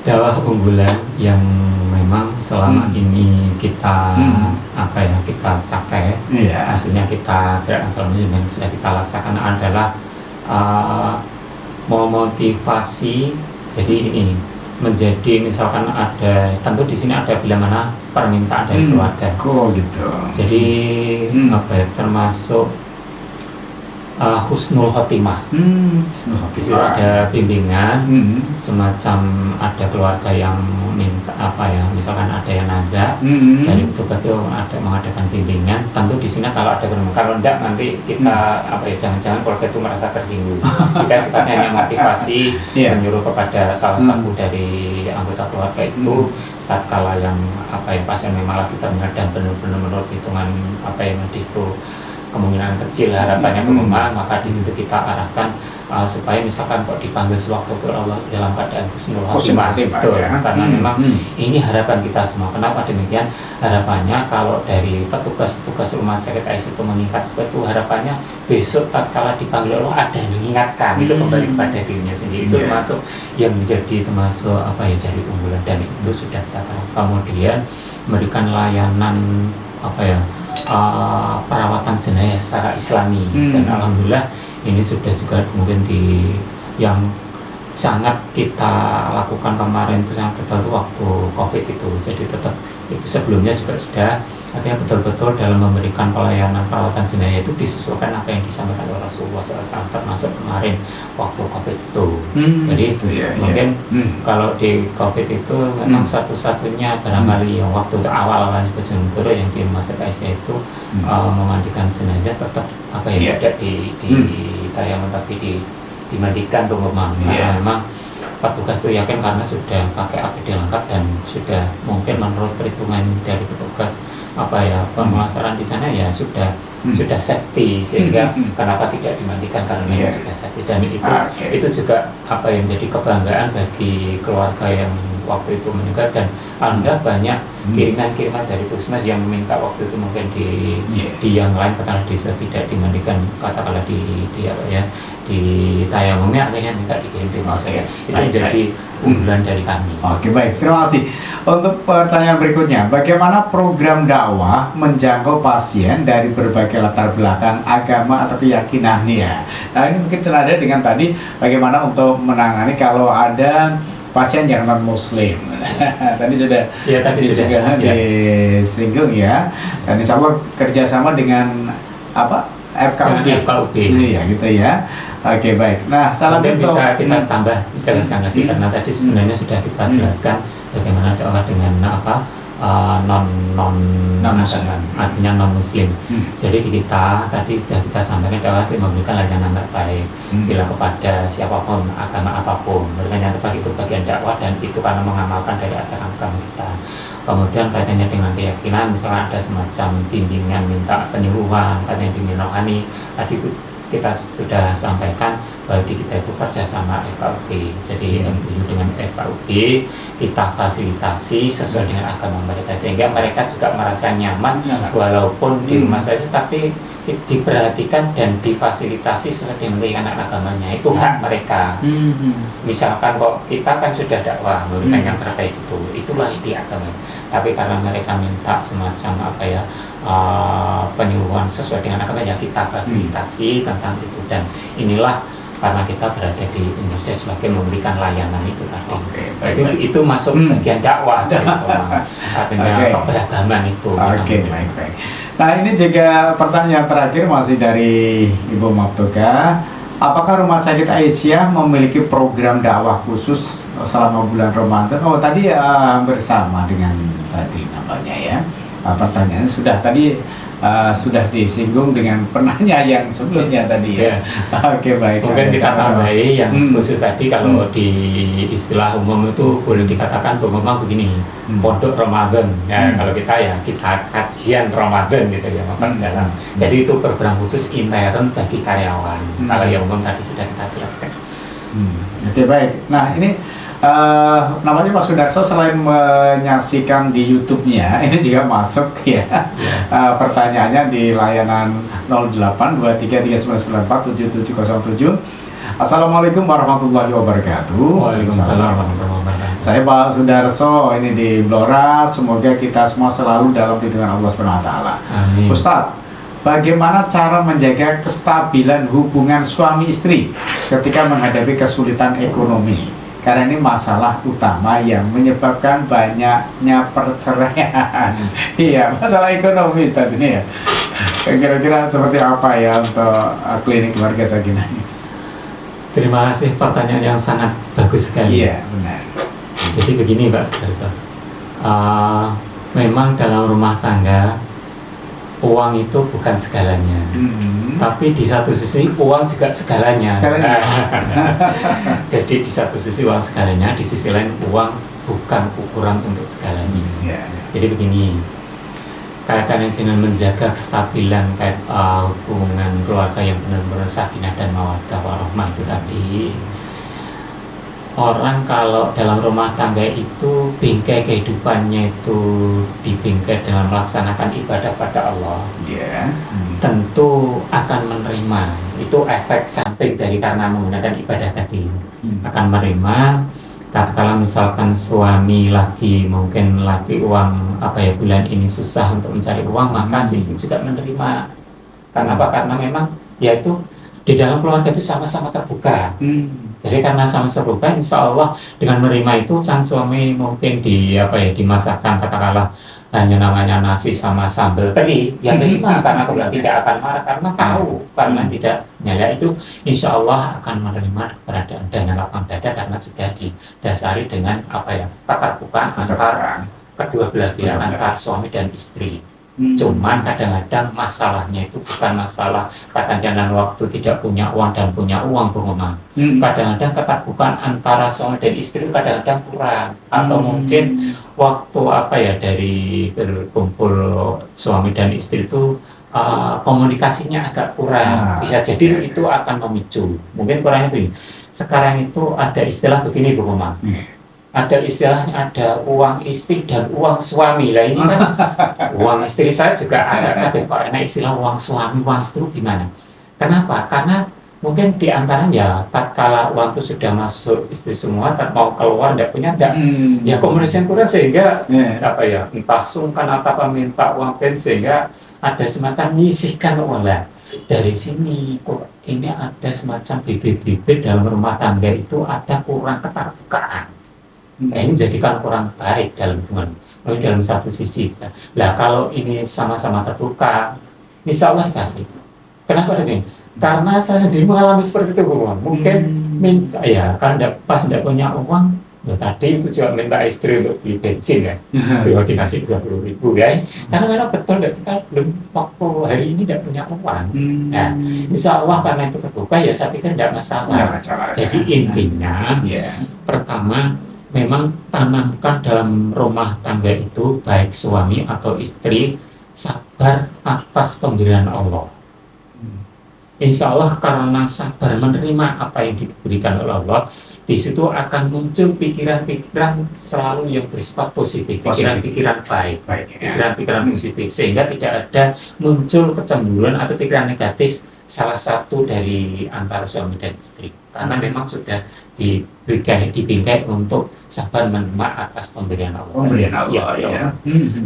[SPEAKER 1] Dakwah unggulan yang memang selama ini kita kita capai, hasilnya kita tidak selama ini yang sudah kita laksanakan adalah memotivasi. Jadi ini menjadi misalkan ada tentu di sini ada bila mana permintaan dari keluarga.
[SPEAKER 2] Gitu.
[SPEAKER 1] Jadi termasuk husnul khotimah. Di situ ada bimbingan, semacam ada keluarga yang minta misalkan ada yang nazar, dari petugas itu ada mengadakan bimbingan. Tentu di sini kalau ada permintaan, kalau enggak nanti kita jangan-jangan keluarga itu merasa tersinggung. Kita sifatnya hanya motivasi, menyuruh kepada salah satu dari anggota keluarga itu tatkala yang pasien memang lagi terminal dan benar-benar menurut hitungan medis itu kemungkinan kecil harapannya pengembang, maka di situ kita arahkan supaya misalkan kok dipanggil sewaktu itu Allah dalam keadaan husnul khotimah, karena memang ini harapan kita semua. Kenapa demikian? Harapannya kalau dari petugas rumah sakit Aisyah itu meningkat seperti itu, harapannya besok tatkala dipanggil Allah ada yang mengingatkan, itu kembali kepada dirinya sendiri. Itu termasuk yang menjadi jadi unggulan, dan itu sudah kita tahu. Kemudian memberikan layanan perawatan jenazah secara Islami, dan alhamdulillah ini sudah juga mungkin yang sangat kita lakukan kemarin itu sangat betul waktu COVID itu. Jadi tetap itu sebelumnya juga sudah artinya betul-betul dalam memberikan pelayanan perawatan jenazah itu disesuaikan apa yang disampaikan oleh Rasulullah SAW, termasuk kemarin waktu COVID itu. Jadi mungkin kalau di COVID itu memang satu-satunya barangkali yang waktu awal Bojonegoro yang di Rumah Sakit Aisyah itu memandikan jenazah tetap tidak di tayang tapi dimandikan pengumuman. Karena memang
[SPEAKER 3] petugas itu yakin karena sudah pakai APD lengkap dan sudah mungkin menurut perhitungan dari petugas pemulasaran di sana ya sudah safety, sehingga kenapa tidak dimandikan karena memang sudah safety. Dan itu juga yang menjadi kebanggaan bagi keluarga yang waktu itu meninggal. Dan Anda banyak kiriman-kiriman dari Puskesmas yang meminta waktu itu mungkin di yang lain katakanlah desa tidak dimandikan, katakanlah di Tayamumi akhirnya minta dikirim di rumah saya. Itu menjadi unggulan dari kami.
[SPEAKER 2] Oke, baik, terima kasih. Untuk pertanyaan berikutnya, bagaimana program dakwah menjangkau pasien dari berbagai latar belakang agama atau keyakinan ya? Nah, ini mungkin senada dengan tadi bagaimana untuk menangani kalau ada pasien yang non muslim. Tadi sudah disinggung ya. Dan insya Allah kerjasama dengan FKUB. Iya gitu ya. Oke, baik. Nah,
[SPEAKER 3] mungkin bisa kita tambah jelaskan lagi karena tadi sebenarnya sudah kita jelaskan bagaimana dakwah dengan non artinya non muslim. Jadi di kita tadi sudah kita sampaikan dakwah itu memberikan layanan terbaik bila kepada siapapun agama apapun. Memberikan yang terbaik itu bagian dakwah dan itu karena mengamalkan dari ajaran agama kita. Kemudian kaitannya dengan keyakinan, misalnya ada semacam bimbingan minta penyuluhan, katanya bimbingan rohani. Tadi kita sudah sampaikan bahwa di kita itu kerjasama FKUB. Jadi MOU dengan FKUB kita fasilitasi sesuai dengan agama mereka sehingga mereka juga merasa nyaman walaupun di rumah saja, tapi diperhatikan dan difasilitasi sesuai dengan agamanya. Itu hak mereka. Misalkan kok kita kan sudah dakwah memberikan yang terbaik itulah inti agama. Tapi karena mereka minta semacam penyuluhan sesuai dengan agama yang kita fasilitasi tentang itu. Dan inilah karena kita berada di Indonesia sebagai memberikan layanan itu tadi. Itu masuk bagian dakwah artinya keberagaman itu.
[SPEAKER 2] Baik. Nah, ini juga pertanyaan terakhir masih dari Ibu Maptoka. Apakah Rumah Sakit Aisyah memiliki program dakwah khusus selama bulan Ramadan? Oh, tadi bersama dengan tadi namanya ya. Pertanyaan sudah disinggung dengan penanya yang sebelumnya tadi ya. Oke, baik.
[SPEAKER 3] Mungkin kita tambahi yang khusus tadi kalau di istilah umum itu boleh dikatakan bahwa begini, pondok Ramadan. Ya, kalau kita kajian Ramadan gitu ya, dalam. Jadi itu program khusus intern bagi karyawan. Kalau yang umum tadi sudah kita jelaskan.
[SPEAKER 2] Oke, baik. Nah, ini namanya Pak Sudarso selain menyaksikan di YouTube-nya, ini juga masuk ya. Pertanyaannya di layanan 082339947707. Assalamualaikum warahmatullahi wabarakatuh.
[SPEAKER 3] Waalaikumsalam warahmatullahi wabarakatuh.
[SPEAKER 2] Saya Pak Sudarso ini di Blora. Semoga kita semua selalu dalam lindungan Allah SWT.
[SPEAKER 3] Amin.
[SPEAKER 2] Ustadz, bagaimana cara menjaga kestabilan hubungan suami istri ketika menghadapi kesulitan ekonomi? Karena ini masalah utama yang menyebabkan banyaknya perceraian. Iya, masalah ekonomi tadi ini ya. Kira-kira seperti apa ya untuk klinik keluarga Sakinah ini?
[SPEAKER 3] Terima kasih, pertanyaan yang sangat bagus sekali.
[SPEAKER 2] Iya, benar.
[SPEAKER 3] Jadi begini Mbak Sudarso, memang dalam rumah tangga uang itu bukan segalanya, tapi di satu sisi uang juga segalanya. Jadi di satu sisi uang segalanya, di sisi lain uang bukan ukuran untuk segalanya. Jadi begini, kaitannya dengan menjaga kestabilan hubungan keluarga yang benar-benar sakinah dan mawaddah warahmah itu tadi. Orang kalau dalam rumah tangga itu bingkai kehidupannya itu dibingkai dengan melaksanakan ibadah pada Allah, tentu akan menerima itu efek samping dari karena menggunakan ibadah tadi. Akan menerima tatkala misalkan suami lagi uang bulan ini susah untuk mencari uang, maka si istri juga menerima. Karena apa? Karena memang yaitu di dalam keluarga itu sama-sama terbuka. Jadi karena sama-sama terbuka, insya Allah dengan menerima itu sang suami mungkin dimasakkan katakanlah hanya namanya nasi sama sambal teri, yang menerima karena kemudian tidak akan marah karena tahu karena tidak nyala itu insya Allah akan menerima keberadaan dengan lapang dada karena sudah didasari dengan keterbukaan antar kedua belah pihak, antar suami dan istri. Cuman kadang-kadang masalahnya itu bukan masalah kadang-kadang waktu tidak punya uang dan punya uang, Bung Omang. Kadang-kadang keterbukaan antara suami dan istri kadang-kadang kurang, atau mungkin waktu apa ya, dari berkumpul suami dan istri itu komunikasinya agak kurang. Bisa jadi itu akan memicu. Mungkin kurangnya begini. Sekarang itu ada istilah begini, Bung Omang. Ada istilahnya, ada uang istri dan uang suami. Lah ini kan uang istri saya juga ada kok enak istilah uang suami, uang istri gimana? Kenapa? Karena mungkin di antaranya ya tatkala uang itu sudah masuk istri semua, tak mau keluar tidak punya, tidak ya komunikasi kurang, sehingga apa ya, entah sungkan atau apa minta uang pen, sehingga ada semacam menyisihkan uang lah. Dari sini kok ini ada semacam bibit-bibit dalam rumah tangga itu ada kurang keterbukaan. Ini menjadikan kurang baik dalam hubungan. Dalam satu sisi. Nah, kalau ini sama-sama terbuka, insya Allah dikasih. Kenapa demikian? Karena saya sendiri mengalami seperti itu, Bung. Mungkin minta ya, kan pas tidak punya uang, ya tadi itu juga minta istri untuk beli bensin ya. Beliau dikasih 20.000 ya. Karena betul kita belum waktu hari ini tidak punya uang. Nah, insya Allah karena itu terbuka, ya saya pikir tidak masalah. Jadi intinya, pertama, memang tanamkan dalam rumah tangga itu, baik suami atau istri, sabar atas pemberian Allah. Insya Allah karena sabar menerima apa yang diberikan oleh Allah, di situ akan muncul pikiran-pikiran selalu yang bersifat positif, pikiran-pikiran baik, pikiran-pikiran positif, sehingga tidak ada muncul kecemburuan atau pikiran negatif salah satu dari antara suami dan istri, karena memang sudah dibingkai untuk sabar menerima atas pemberian Allah.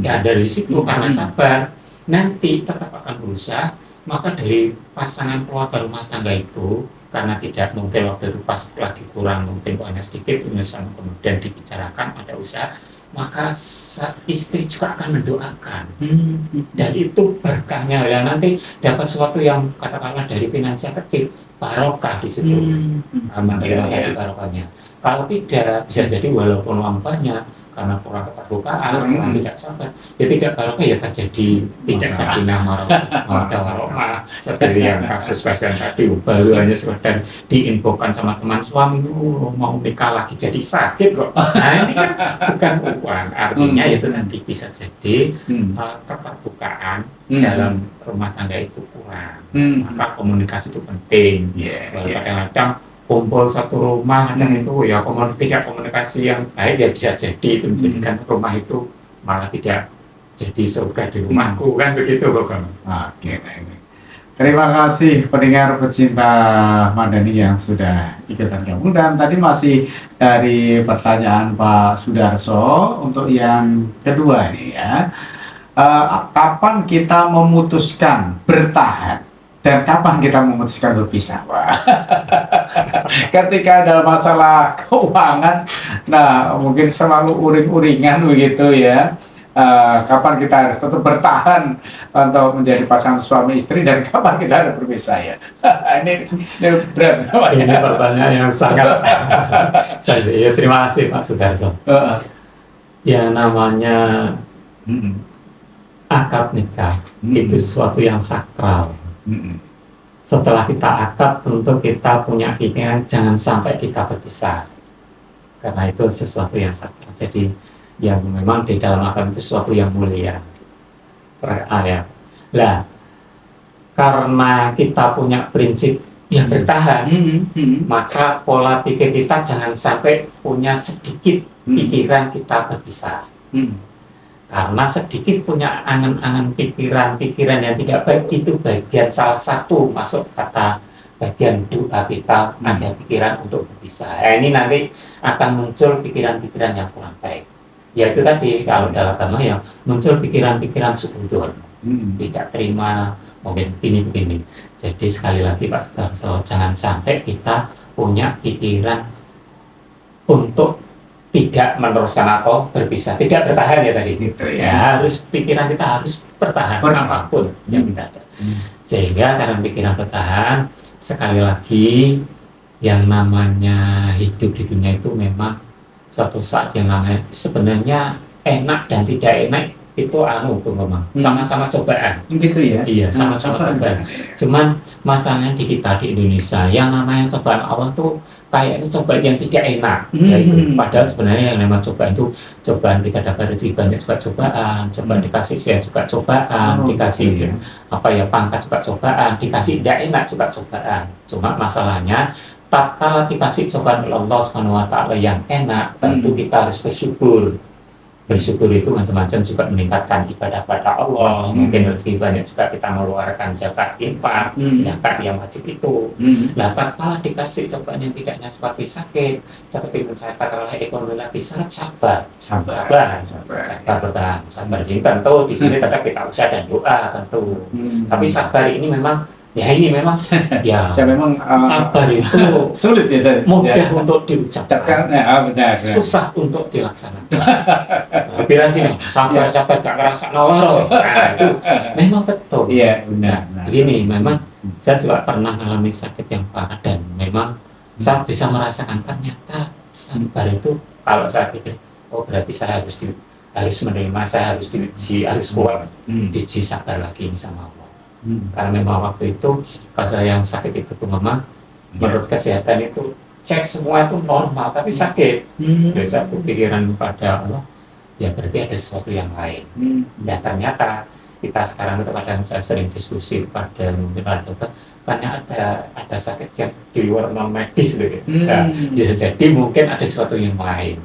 [SPEAKER 3] Dan dari situ karena sabar, nanti tetap akan berusaha. Maka dari pasangan keluarga rumah tangga itu, karena tidak mungkin waktu itu pas lagi kurang, mungkin hanya sedikit, kemudian dibicarakan, ada usaha, maka istri juga akan mendoakan. Dan itu berkahnya ya, nanti dapat sesuatu yang katakanlah dari finansial kecil, barokah di situ. Barokahnya. Kalau tidak, bisa jadi walaupun uang banyak, karena kurang keterbukaan, kurang tidak sabar, ya tidak barokah, ya terjadi tidak sakinah mawaddah warahmah, seperti yang kasus pasien tadi, baru hanya sekedar diinfokan sama teman suami, mau nikah lagi jadi sakit kok. Nah ini kan bukan uang, artinya itu nanti bisa jadi keterbukaan dalam rumah tangga itu kurang. Maka komunikasi itu penting. Kadang-kadang kumpul satu rumah, kadang itu ya tidak komunikasi yang baik, ya bisa jadi itu menjadikan rumah itu malah tidak jadi surga di rumahku, kan begitu, Bapak.
[SPEAKER 2] Oke, baik. Terima kasih pendengar pecinta Madani yang sudah ikutan gabung, dan tadi masih dari pertanyaan Pak Sudarso untuk yang kedua nih ya. Kapan kita memutuskan bertahan dan kapan kita memutuskan berpisah? Ketika ada masalah keuangan, nah mungkin selalu uring-uringan begitu ya. Kapan kita harus tetap bertahan untuk menjadi pasangan suami istri, dan kapan kita harus berpisah ya? ini berat.
[SPEAKER 3] Ini pertanyaan yang sangat. Ya, terima kasih Pak Sudarso. Ya namanya akad nikah itu sesuatu yang sakral. Setelah kita akad, tentu kita punya pikiran jangan sampai kita berpisah, karena itu sesuatu yang sakral. Jadi yang memang di dalam akad itu sesuatu yang mulia. Lah, karena kita punya prinsip yang bertahan, maka pola pikir kita jangan sampai punya sedikit pikiran kita berpisah. Karena sedikit punya angan-angan pikiran-pikiran yang tidak baik, itu bagian salah satu masuk kata bagian doa kita, ada pikiran untuk berpisah. Ini nanti akan muncul pikiran-pikiran yang kurang baik. Yaitu tadi kalau dalam agama yang muncul pikiran-pikiran suudzon, tidak terima, mungkin begini. Jadi sekali lagi Pak Sudarso, jangan sampai kita punya pikiran untuk tidak meneruskan atau berpisah, tidak bertahan ya tadi. Gitu, ya. Harus pikiran kita harus bertahan apapun yang kita ada. Sehingga karena pikiran bertahan, sekali lagi yang namanya hidup di dunia itu memang suatu saat yang namanya sebenarnya enak dan tidak enak itu Bu Mama, sama-sama cobaan.
[SPEAKER 2] Gitu ya.
[SPEAKER 3] Iya, sama-sama cobaan. Cuman masalahnya di kita di Indonesia, yang namanya cobaan Allah tuh kayaknya cobaan yang tidak enak. Yaitu, padahal sebenarnya yang namanya cobaan itu cobaan kita dapat rezeki banyak juga cobaan, cobaan dikasih sehat juga cobaan, dikasih apa ya pangkat juga cobaan, dikasih tidak enak juga cobaan. Cuma masalahnya tatkala dikasih cobaan oleh Allah Subhanahu wa taala yang enak, tentu kita harus bersyukur. Bersyukur itu macam-macam juga meningkatkan ibadah pada Allah. Mungkin rezeki banyak juga kita mengeluarkan zakat infak, zakat yang wajib itu. Nah, tatkala dikasih cobaan yang tidaknya seperti sakit, seperti misalnya katakanlah ekonomi lagi syarat sabar bertahan, sabar. Jadi tentu di sini tetap kita usaha dan doa tentu. Tapi sabar ini memang ya sabar itu
[SPEAKER 2] sulit ya,
[SPEAKER 3] mudah untuk diucapkan,
[SPEAKER 2] benar.
[SPEAKER 3] susah untuk dilaksanakan. Lebih lagi nih, sabar gak ngerasa nawar. Nah, itu memang betul.
[SPEAKER 2] Iya, benar.
[SPEAKER 3] Begini, memang saya juga pernah mengalami sakit yang parah dan memang saya bisa merasakan ternyata sabar itu kalau saya pikir, oh berarti saya harus menerima, saya harus diuji, harus kuat, diuji sabar lagi ini sama Allah. Karena memang waktu itu pas saya yang sakit itu tuh Mama, menurut kesehatan itu cek semua itu normal tapi sakit. Jadi saya pikiran pada Allah, ya berarti ada sesuatu yang lain. Dan ternyata kita sekarang itu kadang saya sering diskusi pada mungkin ada dokter, karena ada sakit yang di luar non medis gitu. Nah, bisa jadi mungkin ada sesuatu yang lain.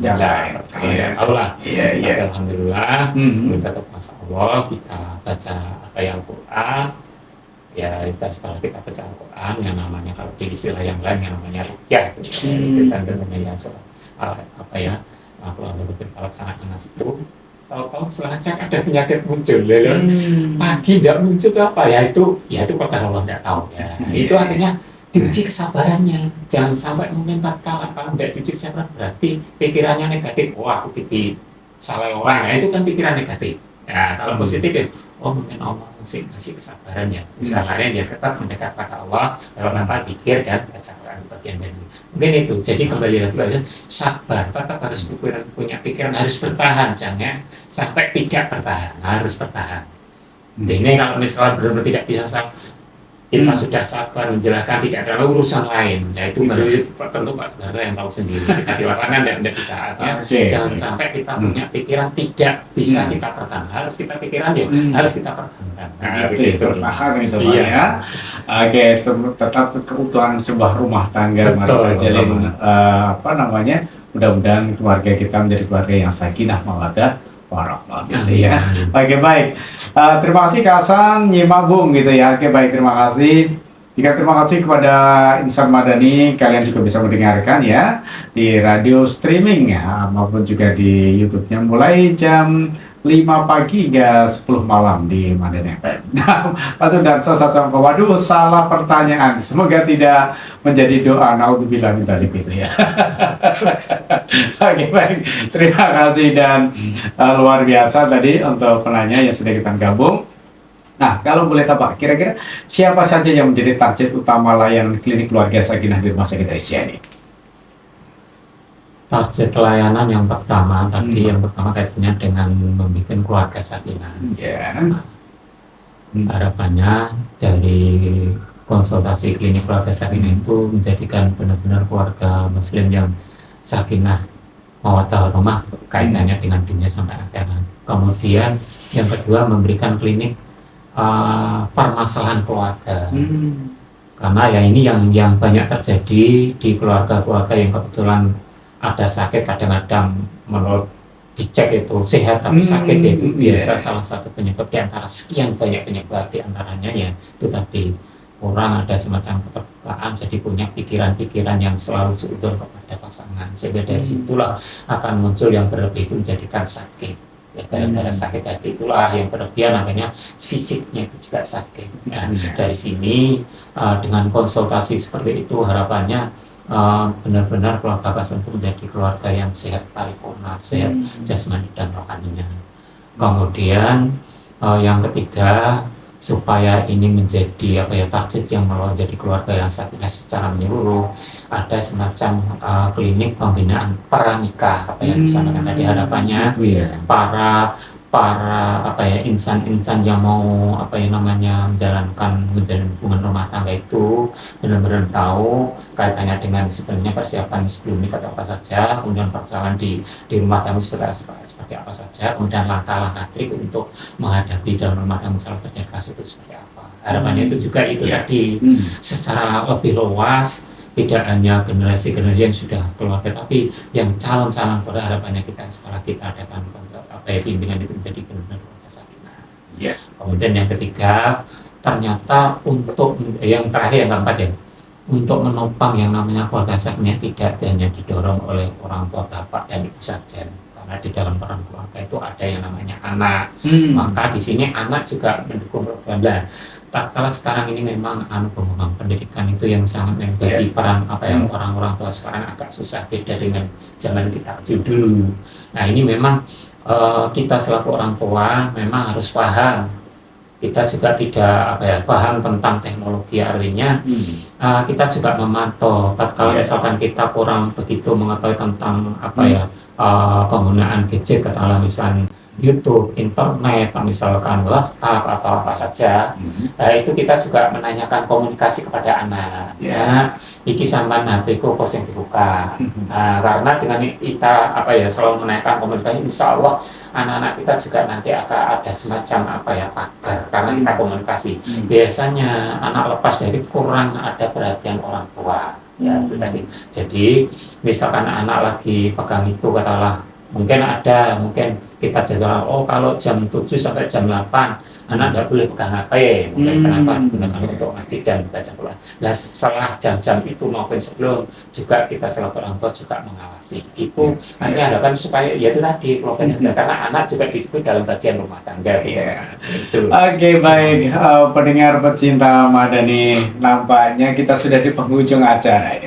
[SPEAKER 3] Allah. Alhamdulillah. Kita tetap Allah, kita baca ayat Al-Quran. Ya, setelah kita baca Al-Quran yang namanya kalau di istilah yang lain yang namanya ruqyah kita namanya apa ya kalau lebih pelaksanaan itu kalau selanjang ada penyakit muncul pagi tidak muncul itu apa ya itu kotor Allah tidak tahu ya itu artinya diuji kesabarannya, jangan sampai mungkin tatkala kalau tidak diuji kesabaran berarti pikirannya negatif, aku pipi salah orang ya itu kan pikiran negatif ya. Kalau positif ya mungkin Allah masih kasih kesabaran ya, misalnya dia tetap mendekat pada Allah kalau tanpa pikir dan kesabaran bagian dari mungkin itu. Jadi kembali lagi sabar, tetap harus punya pikiran, harus bertahan, jangan sampai tidak bertahan, harus bertahan. Ini kalau misalnya benar-benar tidak bisa kita sudah sabar menjelaskan tidak ada urusan lain, yaitu baru tentu Pak Saudara yang tahu sendiri kita di lapangan dan di saatnya jangan sampai kita punya pikiran tidak bisa kita pertahankan, harus kita pikiran ya harus kita pertahankan.
[SPEAKER 2] Bertahan itu Pak ya. Oke, tetap keutuhan sebuah rumah tangga jalin mudah-mudahan keluarga kita menjadi keluarga yang sakinah mawaddah warahmah gitu ya. Oke, baik. Terima kasih Kak Hasan nyimak Bung gitu ya. Oke, baik, terima kasih. Terima kasih kepada Insan Madani, kalian juga bisa mendengarkan ya di radio streaming ya maupun juga di YouTube-nya mulai jam 5 pagi hingga 10 malam di Madani FM. Nah, Pak Sudarso Sasongko, waduh salah pertanyaan. Semoga tidak menjadi doa. Naudzubillah min dzalik gitu ya. Oke, baik. Terima kasih dan luar biasa tadi untuk penanya yang sudah kita gabung. Nah, kalau boleh tahu Pak, kira-kira siapa saja yang menjadi target utama layanan klinik keluarga sakinah di Rumah Sakit Aisyah ini?
[SPEAKER 3] Target layanan yang pertama tadi yang pertama kaitannya dengan membuat keluarga sakinah. Harapannya dari konsultasi klinik keluarga sakinah itu menjadikan benar-benar keluarga muslim yang sakinah mawaddah warahmah kaitannya dengan dunia sampai akhirat. Kemudian yang kedua memberikan klinik permasalahan keluarga. Karena ya ini yang banyak terjadi di keluarga-keluarga yang kebetulan ada sakit, kadang-kadang menurut dicek itu sehat tapi sakit itu biasa salah satu penyebab di antara sekian banyak penyebab di antaranya ya itu tadi orang ada semacam keterbukaan jadi punya pikiran-pikiran yang selalu seudon kepada pasangan sehingga dari situlah akan muncul yang berlebih itu menjadikan sakit ya, gara-gara sakit hati itulah yang berlebihan akhirnya fisiknya itu juga sakit. Nah, dari sini dengan konsultasi seperti itu harapannya benar-benar keluarga pasien itu menjadi keluarga yang sehat paripurna, sehat jasmani dan rohaninya. Kemudian yang ketiga supaya ini menjadi target yang menjadi keluarga yang sakinah secara menyeluruh ada semacam klinik pembinaan pranikah yang disampaikan tadi harapannya para para insan-insan yang mau menjalin hubungan rumah tangga itu benar-benar tahu kaitannya dengan sebenarnya persiapan sebelum nikah atau apa saja, kemudian persoalan di rumah tangga seperti apa saja, kemudian langkah-langkah trik untuk menghadapi dalam rumah tangga misalnya terjadi kasus itu seperti apa. Harapannya itu juga itu tadi secara lebih luas, tidak hanya generasi-generasi yang sudah keluarga, tapi yang calon-calon pada harapannya kita setelah kita adakan bimbingan itu menjadi benar-benar sakinah. Kemudian yang ketiga, ternyata untuk yang terakhir yang keempat ya, untuk menopang yang namanya keluarga sakinah tidak hanya didorong oleh orang tua bapak dan ibu saja, karena di dalam peran keluarga itu ada yang namanya anak. Maka di sini anak juga mendukung program. Tatkala sekarang ini memang pengembang pendidikan itu yang sangat bagi peran orang-orang tua sekarang agak susah, beda dengan zaman kita kecil dulu. Nah ini memang kita selaku orang tua memang harus paham. Kita juga tidak paham tentang teknologi, artinya kita juga memantau. Tatkala misalkan kita kurang begitu mengetahui tentang penggunaan gadget, katakanlah misalnya YouTube, internet, misalkan WhatsApp atau apa saja, itu kita juga menanyakan komunikasi kepada anak. Iki sampean HP ku kos yang dibuka. Karena dengan kita selalu menanyakan komunikasi, insya Allah anak-anak kita juga nanti akan ada semacam pagar karena kita komunikasi. Biasanya anak lepas dari kurang ada perhatian orang tua. Itu tadi. Jadi misalkan anak lagi pegang itu, katakanlah mungkin kita jadwal, kalau jam 7 sampai jam 8 anak tidak boleh pegang HP, mungkin kenapa digunakan untuk ngaji dan baca Quran. Nah setelah jam-jam itu maupun sebelum juga kita selaku orang tua juga mengawasi itu. Nanti harapan supaya itu tadi keluarganya karena anak juga di situ dalam bagian rumah tangga.
[SPEAKER 2] Oke, baik, pendengar pecinta Madani, nampaknya kita sudah di penghujung acara ini.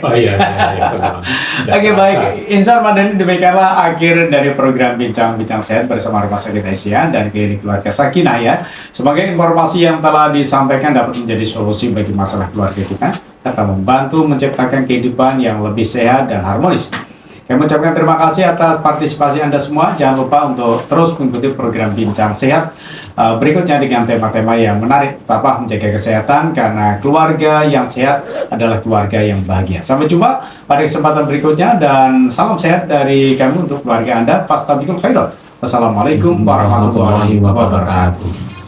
[SPEAKER 2] Oke, baik, Insya Allah Madani, demikianlah akhir dari program Bincang-Bincang Sehat bersama Rumah Sakit Aisyah dan Klinik Keluarga Sakinah ya. Semoga informasi yang telah disampaikan dapat menjadi solusi bagi masalah keluarga kita serta membantu menciptakan kehidupan yang lebih sehat dan harmonis. Kami mengucapkan terima kasih atas partisipasi Anda semua. Jangan lupa untuk terus mengikuti program Bincang Sehat berikutnya dengan tema-tema yang menarik. Tetaplah menjaga kesehatan karena keluarga yang sehat adalah keluarga yang bahagia. Sampai jumpa pada kesempatan berikutnya dan salam sehat dari kami untuk keluarga Anda. Fastabikul khairat. Wassalamualaikum warahmatullahi wabarakatuh.